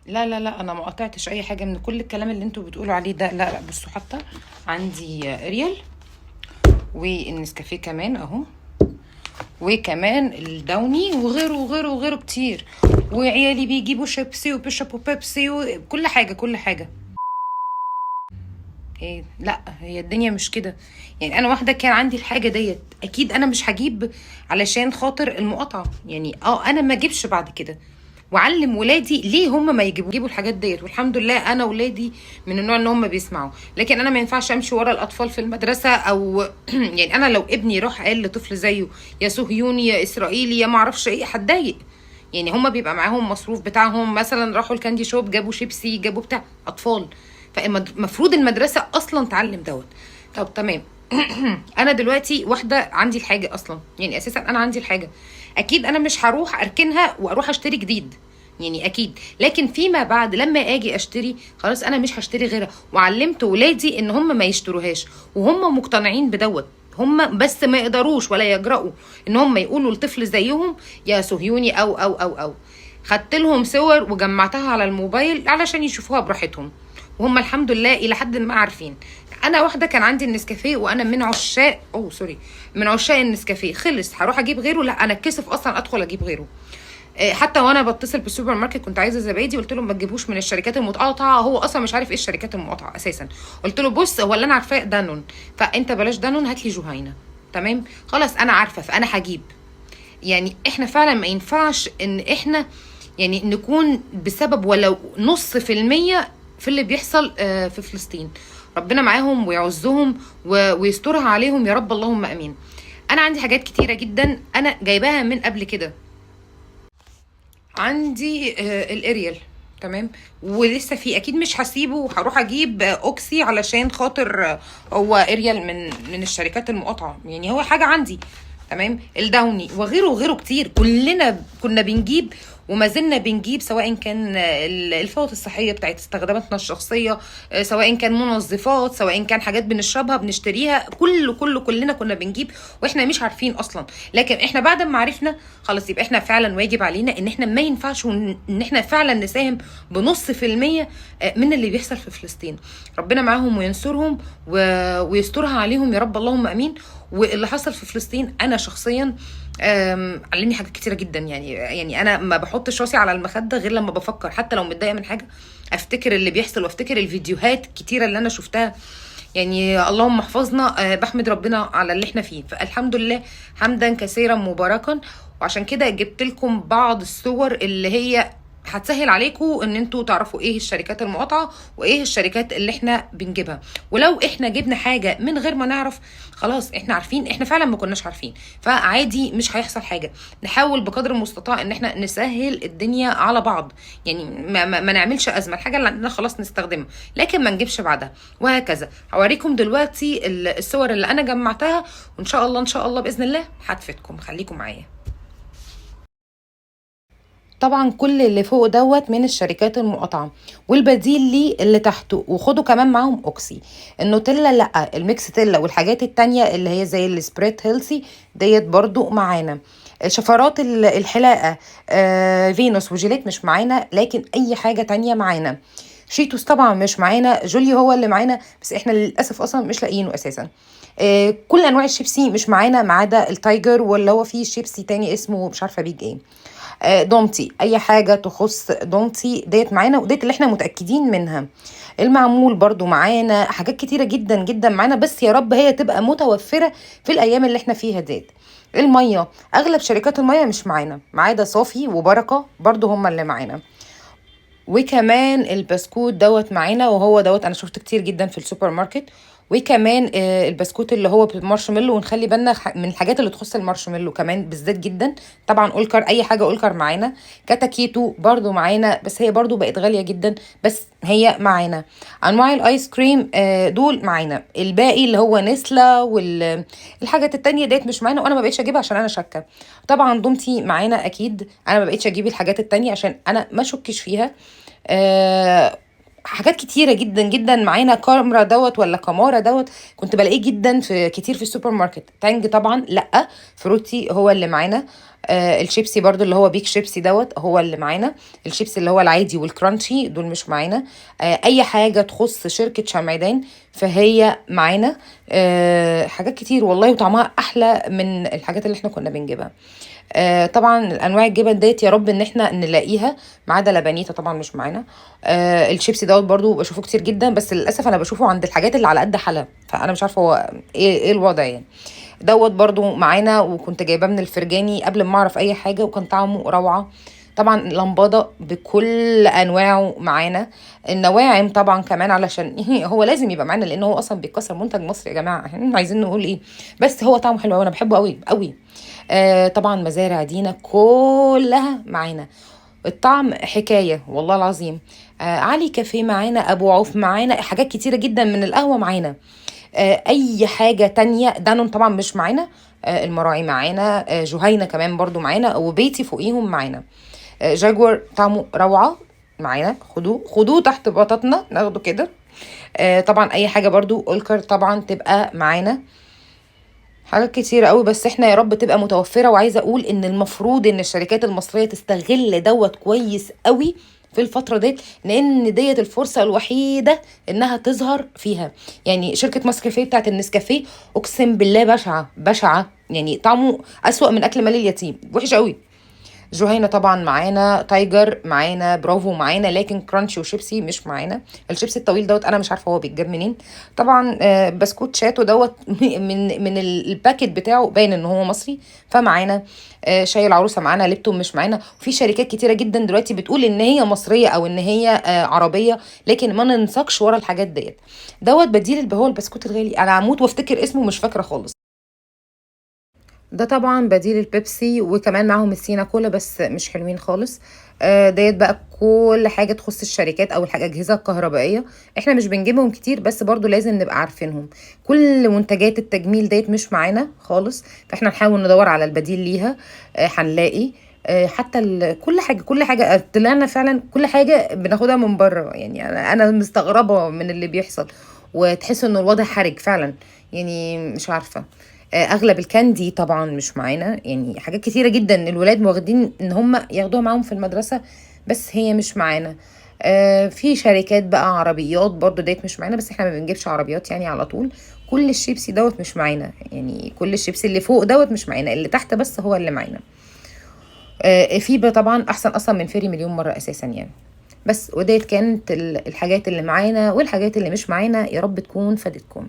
لا لا لا، انا ما قطعتش اي حاجه من كل الكلام اللي انتوا بتقولوا عليه ده. لا لا، بصوا، حتى عندي اريال والنسكافيه كمان اهو، وكمان الدوني وغيره وغيره وغيره كتير. وعيالي بيجيبوا شيبسي وبيشربوا بيبسي وكل حاجه كل حاجه. إيه؟ لا، هي الدنيا مش كده. يعني انا واحده كان عندي الحاجه ديت، اكيد انا مش هجيب علشان خاطر المقاطعه. يعني انا ما اجيبش بعد كده وعلم ولادي ليه هم ما يجيبوا الحاجات ديت. والحمد لله انا ولادي من النوع ان هم بيسمعوا. لكن انا ما ينفعش امشي ورا الاطفال في المدرسه او يعني انا لو ابني راح قال لطفل زيه يا صهيوني يا اسرائيلي يا ما اعرفش ايه، هتضايق. يعني هما بيبقى معاهم مصروف بتاعهم، مثلا راحوا الكاندي شوب جابوا شيبسي جابوا بتاع اطفال، فالمفروض المدرسه اصلا تعلم دوت. طب تمام. انا دلوقتي واحده عندي الحاجه اصلا، يعني اساسا انا عندي الحاجه، اكيد انا مش هروح اركنها واروح اشتري جديد، يعني اكيد. لكن فيما بعد لما اجي اشتري، خلاص انا مش هشتري غيرها. وعلمت ولادي ان هم ما يشتروهاش، وهم مقتنعين بدوت. هم بس ما يقدروش ولا يجرؤوا ان هم يقولوا لطفل زيهم يا صهيوني او خدت لهم صور وجمعتها على الموبايل علشان يشوفوها براحتهم، وهم الحمد لله الى حد ما عارفين. انا واحده كان عندي النسكافيه وانا من عشاق، سوري، من عشاق النسكافيه. خلص هروح اجيب غيره؟ لا، انا اتكسف اصلا ادخل اجيب غيره. حتى وانا بتصل بالسوبر ماركت كنت عايزه زبادي، قلت لهم ما تجيبوش من الشركات المتقاطعه، هو اصلا مش عارف ايه الشركات المقاطعه اساسا. قلت له بص، هو اللي انا عارفاه دانون، فانت بلاش دانون، هات لي جهينه. تمام، خلاص انا عارفه فانا هجيب. يعني احنا فعلا ما ينفعش ان احنا يعني نكون بسبب ولو نص في المية في اللي بيحصل في فلسطين. ربنا معاهم ويعزهم ويسترها عليهم يا رب، اللهم امين. انا عندي حاجات كتيرة جدا انا جايباها من قبل كده. عندي الاريال، تمام، ولسه في، اكيد مش هسيبه وهروح اجيب اوكسي علشان خاطر هو اريال من الشركات المقاطعه. يعني هو حاجه عندي. تمام، الداوني وغيره وغيره كتير، كلنا كنا بنجيب وما زلنا بنجيب، سواء كان الفوط الصحيه بتاعت استخداماتنا الشخصيه، سواء كان منظفات، سواء كان حاجات بنشربها بنشتريها، كلنا كنا بنجيب واحنا مش عارفين اصلا. لكن احنا بعد ما عرفنا خلاص، يبقى احنا فعلا واجب علينا ان احنا ما ينفعش ان احنا فعلا نساهم بنص في المية من اللي بيحصل في فلسطين. ربنا معاهم وينصرهم ويسترها عليهم يا رب، اللهم امين. واللي حصل في فلسطين انا شخصيا علمني حاجات كتيره جدا. يعني انا ما بحطش راسي على المخده غير لما بفكر، حتى لو متضايقه من حاجه افتكر اللي بيحصل وافتكر الفيديوهات الكتيره اللي انا شفتها. يعني اللهم احفظنا، بحمد ربنا على اللي احنا فيه، فالحمد لله حمدا كثيرا مباركا. وعشان كده جبت لكم بعض الصور اللي هي هتسهل عليكم ان انتوا تعرفوا ايه الشركات المقاطعه وايه الشركات اللي احنا بنجيبها. ولو احنا جبنا حاجه من غير ما نعرف، خلاص احنا عارفين، احنا فعلا ما كناش عارفين، فعادي مش هيحصل حاجه. نحاول بقدر المستطاع ان احنا نسهل الدنيا على بعض. يعني ما نعملش ازمه، الحاجه اللي عندنا خلاص نستخدمها، لكن ما نجيبش بعدها. وهكذا هوريكم دلوقتي الصور اللي انا جمعتها، وان شاء الله ان شاء الله باذن الله هتفيدكم. خليكم معايا. طبعا كل اللي فوق دوت من الشركات المقاطعه، والبديل ليه اللي تحته. وخدوا كمان معاهم اوكسي. النوتيلا لا، الميكستيلا والحاجات التانية اللي هي زي السبريت هيلثي ديت برضو معانا. شفرات الحلاقه فينوس وجيليت مش معانا، لكن اي حاجه تانية معانا. شيتوس طبعا مش معانا، جولي هو اللي معانا بس احنا للاسف اصلا مش لاقيينه اساسا. كل انواع الشيبسي مش معانا ما عدا التايجر، واللي هو فيه شيبسي تاني اسمه مش عارفه بيج ايه. دومتي، اي حاجه تخص دومتي ديت معانا، وديت اللي احنا متاكدين منها. المعمول برضو معانا، حاجات كتيره جدا جدا معانا، بس يا رب هي تبقى متوفره في الايام اللي احنا فيها ديت. الميه، اغلب شركات الميه مش معانا ما عدا صافي وبركه، برضو هم اللي معانا. وكمان البسكوت دوت معانا، وهو دوت انا شفت كتير جدا في السوبر ماركت. وكمان البسكوت اللي هو بالمارشميلو، ونخلي بالنا من الحاجات اللي تخص المارشميلو كمان بالذات جدا. طبعا اولكر، اي حاجه اولكر معانا. كاتاكيتو برضو معانا، بس هي برضو بقت غاليه جدا، بس هي معانا. انواع الايس كريم دول معانا. الباقي اللي هو نسله والحاجات التانية ديت مش معانا، وانا ما بقتش اجيبها عشان انا شاكه. طبعا دومتي معانا اكيد، انا ما بقتش اجيب الحاجات التانية عشان انا ما شكش فيها. آه حاجات كتيره جدا جدا معانا. كاميرا دوت ولا كامارا دوت كنت بلاقيه جدا في كتير في السوبر ماركت. تانج طبعا لا. فروتي هو اللي معانا. الشيبسي برضو اللي هو بيك شيبسي دوت هو اللي معانا. الشيبسي اللي هو العادي والكرانشي دول مش معانا. اي حاجه تخص شركه شمعدان فهي معانا. حاجات كتير والله وطعمها احلى من الحاجات اللي احنا كنا بنجيبها. طبعا انواع الجبن ديت يا رب ان احنا نلاقيها، ما عدا لبنيتا طبعا مش معانا. الشيبسي دوت برضو بشوفه كتير جدا، بس للاسف انا بشوفه عند الحاجات اللي على قد حالها، فانا مش عارفه هو ايه الوضع يعني. دوت برضو معانا، وكنت جايباه من الفرجاني قبل ما اعرف اي حاجه، وكان طعمه روعه. طبعا لمبادة بكل انواعه معانا. النواعم طبعا كمان علشان هو لازم يبقى معانا، لان هو اصلا بيتكسر منتج مصري يا جماعه، احنا عايزين نقول ايه؟ بس هو طعمه حلو قوي، انا بحبه قوي قوي. طبعا مزارع دينا كلها معانا. الطعم حكايه والله العظيم. علي كافيه معانا، ابو عوف معانا، حاجات كتيره جدا من القهوه معانا. اي حاجه تانية. دانون طبعا مش معانا. المراعي معانا. جهينه كمان برضو معانا، وبيتي فوقيهم معانا. جاكور طعمه روعه معانا، خدوه خدوه تحت بطاطنا ناخده كده. طبعا اي حاجه برضو اولكر طبعا تبقى معانا. حاجات كتيرة قوي، بس احنا يا رب تبقى متوفرة. وعايزة اقول ان المفروض ان الشركات المصرية تستغل دوت كويس قوي في الفترة ديت، لان ديت الفرصة الوحيدة انها تظهر فيها. يعني شركة ماسكافيه بتاعت النسكافيه اقسم بالله بشعة بشعة، يعني طعمه اسوأ من اكل مال اليتيم، وحش قوي. جهينة طبعا معانا، تايجر معانا، برافو معانا، لكن كرانشي وشيبسي مش معانا. الشيبسي الطويل دوت انا مش عارفه هو بيتجاب منين. طبعا بسكوت شاتو دوت من الباكت بتاعه باين ان هو مصري فمعانا. شاي العروسه معانا، ليبتون مش معانا. وفي شركات كتيره جدا دلوقتي بتقول ان هي مصريه او ان هي عربيه، لكن ما ننساقش ورا الحاجات ديت. دوت بديل هو البسكوت الغالي، انا هموت وافتكر اسمه مش فاكره خالص. ده طبعا بديل البيبسي، وكمان معاهم السينا كولا بس مش حلوين خالص. ديت بقى كل حاجة تخص الشركات او الحاجة اجهزة الكهربائية. احنا مش بنجيبهم كتير، بس برضو لازم نبقى عارفينهم. كل منتجات التجميل ديت مش معانا خالص، فاحنا نحاول ندور على البديل ليها. هنلاقي. حتى كل حاجة طلعنا فعلا، كل حاجة بناخدها من بره. يعني انا مستغربة من اللي بيحصل، وتحس انه الوضع حرج فعلا. يعني مش عارفة. اغلب الكاندي طبعا مش معانا. يعني حاجات كتيره جدا الولاد واخدين ان هم ياخدوها معاهم في المدرسه، بس هي مش معانا. في شركات بقى عربيات برضو ديت مش معانا، بس احنا ما بنجيبش عربيات يعني على طول. كل الشيبسي دوت مش معانا، يعني كل الشيبسي اللي فوق دوت مش معانا، اللي تحت بس هو اللي معانا. في بقى طبعا احسن اصلا من فيري مليون مره اساسا يعني. بس وديت كانت الحاجات اللي معانا والحاجات اللي مش معانا، يا رب تكون فادتكم.